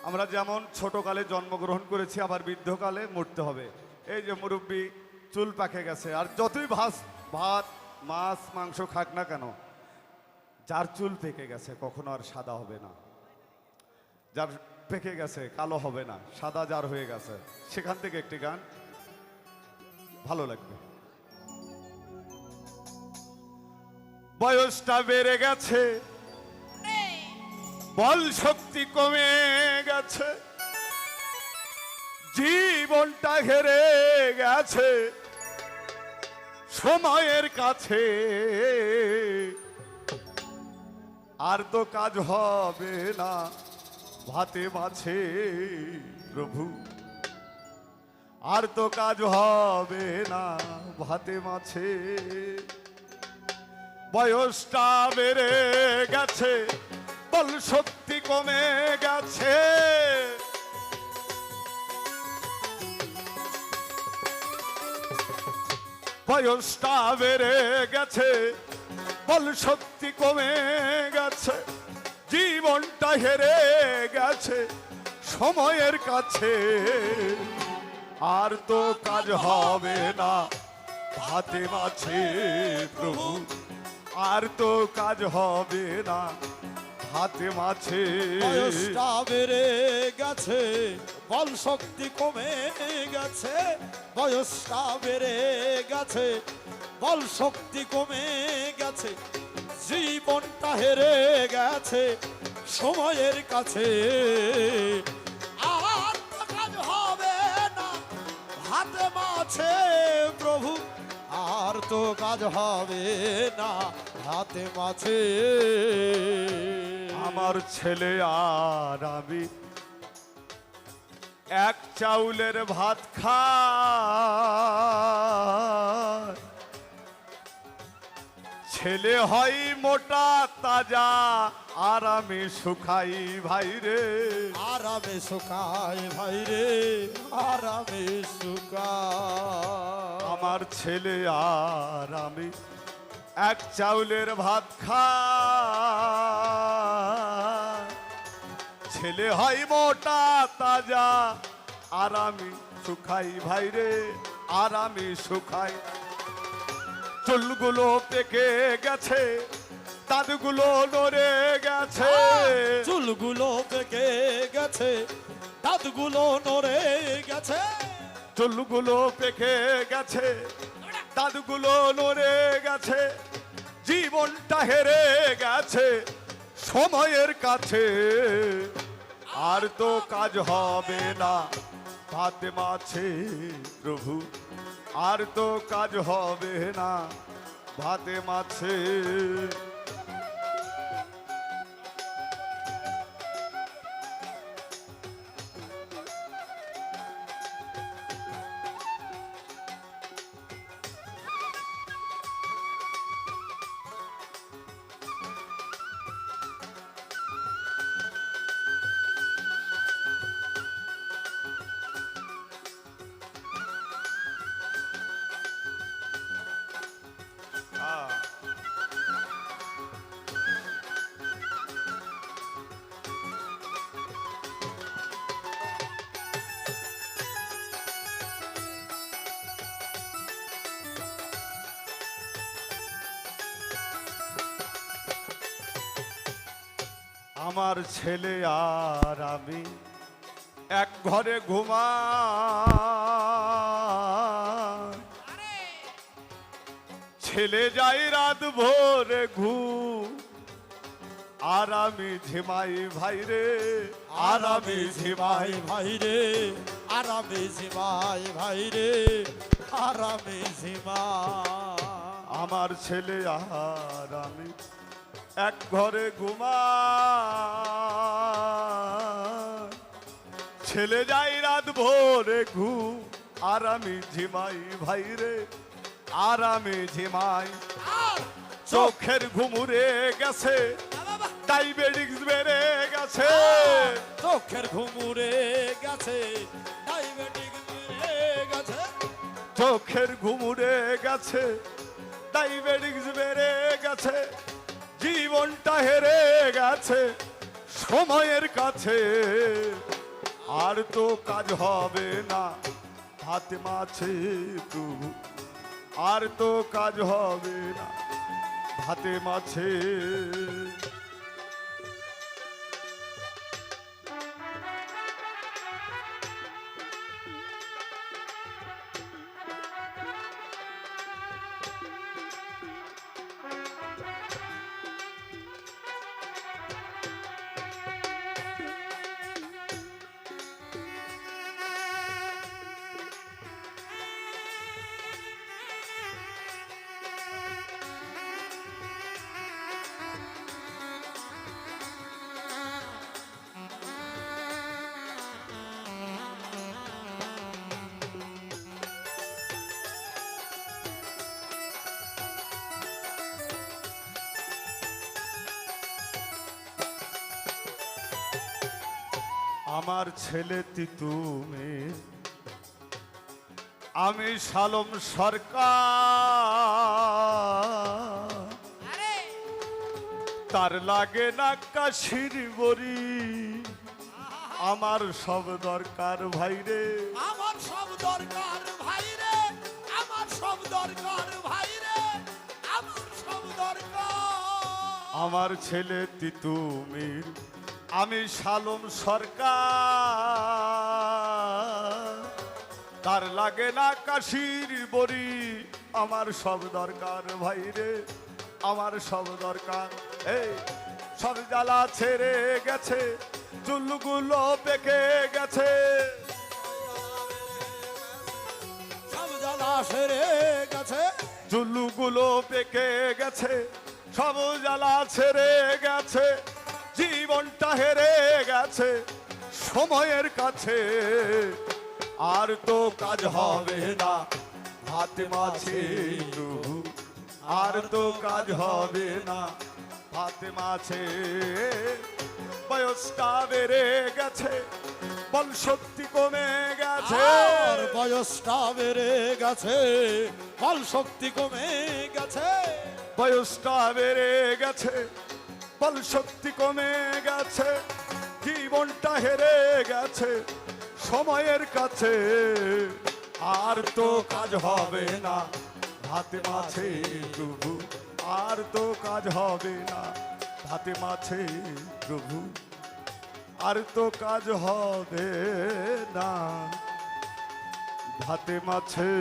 আমরা যেমন ছোটকালে জন্মগ্রহণ করেছি আবার বৃদ্ধকালে মরতে হবে। এই যে মুরব্বী চুল পাকে গেছে, আর যতই ভাত মাছ মাংস খাক না কেন, যার চুল পেকে গেছে কখনো আর সাদা হবে না। যার পেকে গেছে কালো হবে না, সাদা যার হয়ে গেছে। সেখান থেকে একটি গান ভালো লাগবে। বয়সটা বেড়ে গেছে, বল শক্তি কমে গেছে, জীবনটা হেরে গেছে সময়ের কাছে। আর তো কাজ হবে না ভাতে মাছে প্রভু, আর তো কাজ হবে না ভাতে মাছে। বয়সটা বেড়ে গেছে, বল শক্তি কমে গেছে, বয়সটা বেড়ে গেছে, বল শক্তি কমে গেছে, জীবনটা হেরে গেছে সময়ের কাছে। আর তো কাজ হবে না ভাতে মাছে প্রভু, আর তো কাজ হবে না ভাতে মাছে। বয়সটা বেড়ে গেছে, বল শক্তি কমে গেছে, বয়সটা বেড়ে গেছে, বল শক্তি কমে গেছে, জীবনটা হেরে গেছে সময়ের কাছে। আর তো কাজ হবে না হাতে মাছে প্রভু, আর তো কাজ হবে না হাতে মাছে। আমার ছেলে আর আমি এক চাউলের ভাত খাই, ছেলে হয় মোটা তাজা আর আমি শুকাই ভাই রে, আরামে শুকায় ভাই রে, আরামে শুকায়। আমার ছেলে আর আমি এক চাউলের ভাত খাই, ছেলে হয় মোটা তাজা আর আমি শুকাই ভাই রে, আর আমি শুকাই। চুলগুলো পেকে গেছে, দাঁতগুলো নড়ে গেছে, চুলগুলো পেকে গেছে, দাঁতগুলো নড়ে গেছে, চুলগুলো পেকে গেছে, দাঁতগুলো নড়ে গেছে, জীবনটা হেরে গেছে সময়ের কাছে। আর তো কাজ হবে না ভাতে মাছে প্রভু, আর তো কাজ হবে না ভাতে মাছে। আমার ছেলে আর আমি এক ঘরে ঘুমাই, ছেলে যাই রাত ভোরে ঘুম, আর আমি ঝিমাই ভাই রে, আর আমি ঝিমাই ভাই রে, আরামে ঝিমাই ভাই রে, আরামে ঝিমাই। আমার ছেলে আর আমি এক ঘরে ঘুমাই, ছেলে যাই রাত ভোরে ঘুম, আর আমি ঝিমাই ভাই রে, আর আমি ঝিমাই। চোখের ঘুমুরে গেছে, ডায়াবেটিস বেড়ে গেছে, চোখের ঘুমুরে গেছে, ডায়াবেটিস বেড়ে গেছে, চোখের ঘুমুরে গেছে, ডায়াবেটিস বেড়ে গেছে, জীবনটা হেরে গেছে সময়ের কাছে। আর তো কাজ হবে না ভাতে মাছে প্রভু, আর তো কাজ হবে না ভাতে মাছে। আমার ছেলে তিতুমে, আমি শালম সরকার, তার লাগে না কাশির বড়ি, আমার সব দরকার ভাইরে, আমার সব দরকার ভাইরে, আমার সব দরকার ভাইরে, আমার সব দরকার। আমার ছেলে তিতুমির, আমি শালম সরকার, তার লাগে না কাশির বড়ি, আমার সব দরকার ভাইরে, আমার সব দরকার। এই সব জ্বালা ছেড়ে গেছে, চুলগুলো পেকে গেছে, সব জ্বালা সেরে গেছে, চুলগুলো পেকে গেছে, সব জ্বালা ছেড়ে গেছে, জীবনটা হেরে গেছে সময়ের কাছে, আর তো কাজ হবে না ভাতে মাছে প্রভু, আর তো কাজ হবে না ভাতে মাছে। বয়সটা বেড়ে গেছে, বল শক্তি কমে গেছে, আর বয়সটা বেড়ে গেছে, বল শক্তি কমে গেছে, বয়সটা বেড়ে গেছে, বল শক্তি কমে গেছে, জীবনটা হেরে গেছে সময়ের কাছে, আর তো কাজ হবে না ভাতে মাছে প্রভু, আর তো কাজ হবে না ভাতে মাছে প্রভু, আর তো কাজ হবে না ভাতে মাছে।